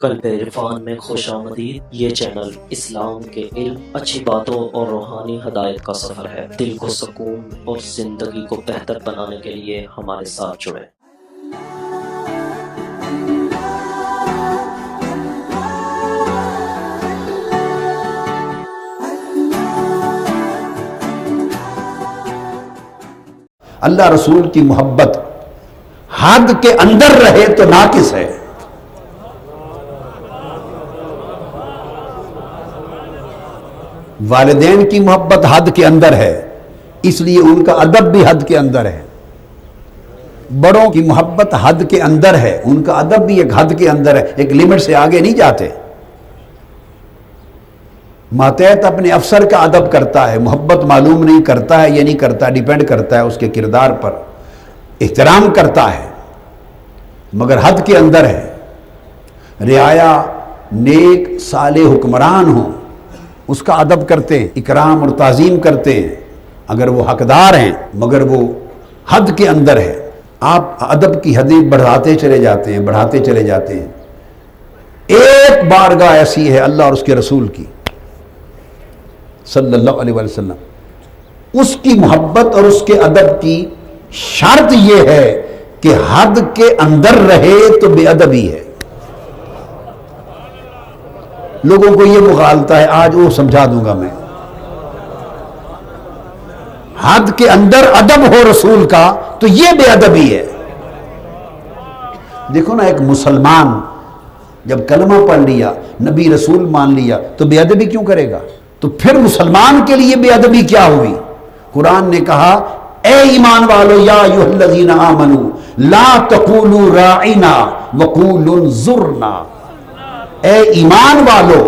قلب عرفان میں خوش آمدید۔ یہ چینل اسلام کے علم، اچھی باتوں اور روحانی ہدایت کا سفر ہے۔ دل کو سکون اور زندگی کو بہتر بنانے کے لیے ہمارے ساتھ جڑیں۔ اللہ رسول کی محبت حد کے اندر رہے تو ناقص ہے، والدین کی محبت حد کے اندر ہے، اس لیے ان کا ادب بھی حد کے اندر ہے۔ بڑوں کی محبت حد کے اندر ہے، ان کا ادب بھی ایک حد کے اندر ہے، ایک لمٹ سے آگے نہیں جاتے۔ ماتحت اپنے افسر کا ادب کرتا ہے، محبت معلوم نہیں کرتا ہے، یہ نہیں کرتا، ڈیپینڈ کرتا ہے اس کے کردار پر، احترام کرتا ہے مگر حد کے اندر ہے۔ رعایا نیک صالح حکمران ہوں، اس کا ادب کرتے ہیں، اکرام اور تعظیم کرتے ہیں اگر وہ حقدار ہیں، مگر وہ حد کے اندر ہے۔ آپ ادب کی حدیں بڑھاتے چلے جاتے ہیں، بڑھاتے چلے جاتے ہیں۔ ایک بارگاہ ایسی ہے اللہ اور اس کے رسول کی صلی اللہ علیہ وسلم، اس کی محبت اور اس کے ادب کی شرط یہ ہے کہ حد کے اندر رہے تو بے ادبی ہے۔ لوگوں کو یہ مغالطہ ہے، آج وہ سمجھا دوں گا میں۔ حد کے اندر ادب ہو رسول کا تو یہ بے ادبی ہے۔ دیکھو نا، ایک مسلمان جب کلمہ پڑھ لیا، نبی رسول مان لیا تو بے ادبی کیوں کرے گا؟ تو پھر مسلمان کے لیے بے ادبی کیا ہوئی؟ قرآن نے کہا، اے ایمان والو، یا ایھا الذین آمنوا لا تقولوا راعنا وقولوا انظرنا۔ اے ایمان والو،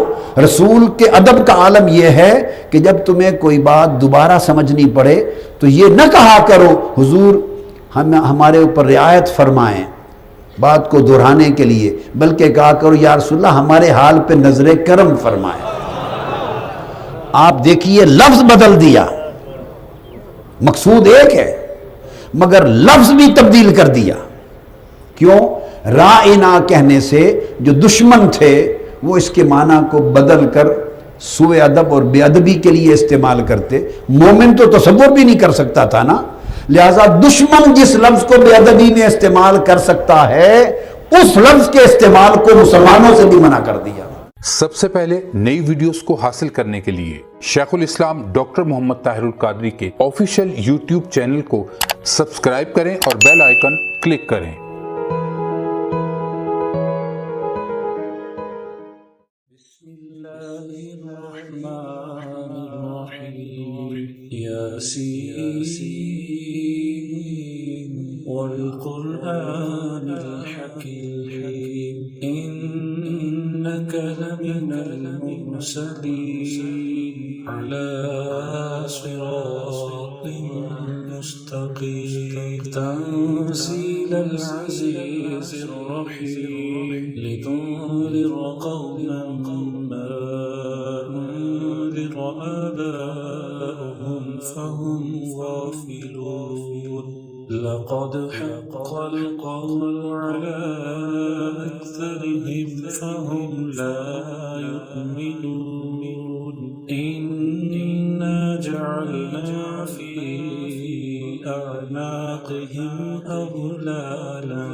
رسول کے ادب کا عالم یہ ہے کہ جب تمہیں کوئی بات دوبارہ سمجھنی پڑے تو یہ نہ کہا کرو حضور ہمارے اوپر رعایت فرمائیں بات کو دہرانے کے لیے، بلکہ کہا کرو یا رسول اللہ ہمارے حال پہ نظر کرم فرمائیں۔ آپ دیکھیے، لفظ بدل دیا، مقصود ایک ہے مگر لفظ بھی تبدیل کر دیا۔ کیوں؟ رائنا کہنے سے جو دشمن تھے وہ اس کے معنی کو بدل کر سوء ادب اور بے ادبی کے لیے استعمال کرتے۔ مومن تو تصور بھی نہیں کر سکتا تھا نا، لہذا دشمن جس لفظ کو بے ادبی میں استعمال کر سکتا ہے اس لفظ کے استعمال کو مسلمانوں سے بھی منع کر دیا۔ سب سے پہلے نئی ویڈیوز کو حاصل کرنے کے لیے شیخ الاسلام ڈاکٹر محمد طاہر القادری کے آفیشیل یوٹیوب چینل کو سبسکرائب کریں اور بیل آئیکن کلک کریں۔ بسم اللہ الرحمن الرحیم، یاسین والقرآن الحکیم، انک لمن المرسلین علی صراط مستقیم، تنزیل العزیز الرحیم، لتنذر قوما ما انذر آباؤهم فهم غافلون، لقد حق القول على أكثرهم فهم لا يؤمنون، إنا جعلنا في أعناقهم أغلالا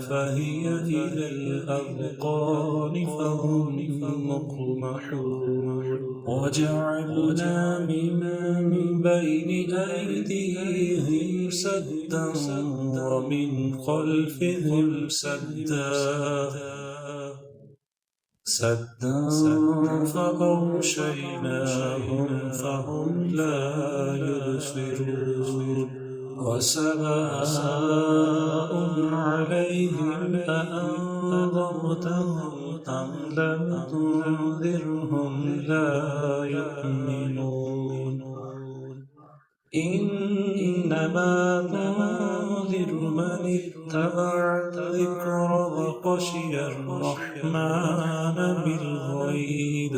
فهي إلى الأذقان فهم مقمحون، وجعلنا من بين أيديهم سدا ومن خلفهم سدا فأغشيناهم فهم لا يبصرون، وسواء عليهم أأنذرتهم أم لم تنذرهم لا يؤمنون، إنما تنذر من اتبع الذكر وخشي الرحمن بالغيب،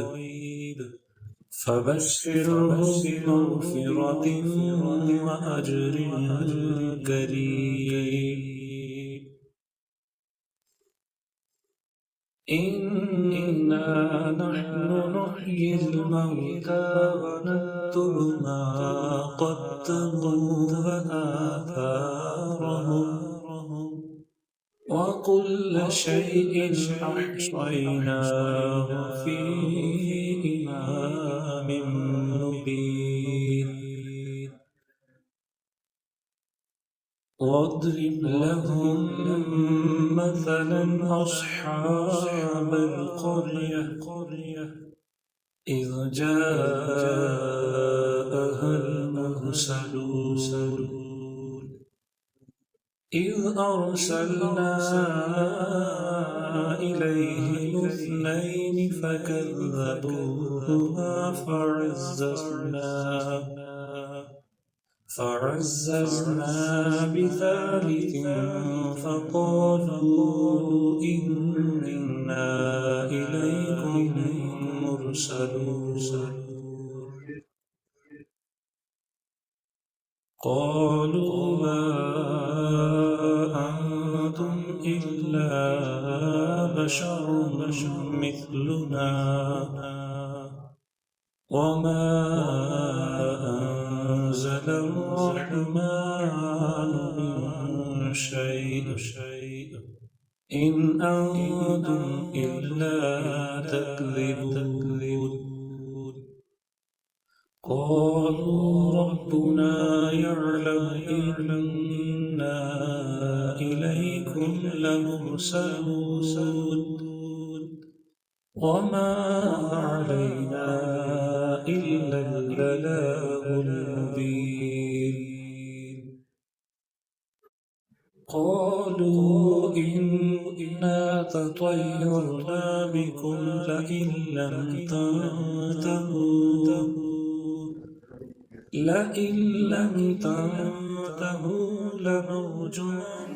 فبشره بمغفرة وأجر كريم۔ إنا نحن نحيي الموتى ونكتب ما قدموا وآثارهم وكل شيء أحصيناه في إمام مبين واضرب لهم مثلا أصحاب القرية إذ جاءها المرسلون إذ أرسلنا إليهم اثنين فكذبوهما فعززنا بثالث فقالوا إنا إليكم مرسلون قالوا ما أنتم إلا بشر مثلنا وما أنزل الرحمن من شيء إن أنتم إلا تكذبون قالوا ربنا يعلم إنا إليكم لمرسلون وما علينا إلا البلاغ المبين قالوا إنا تطيرنا بكم لئن لم تنتهوا لنرجمن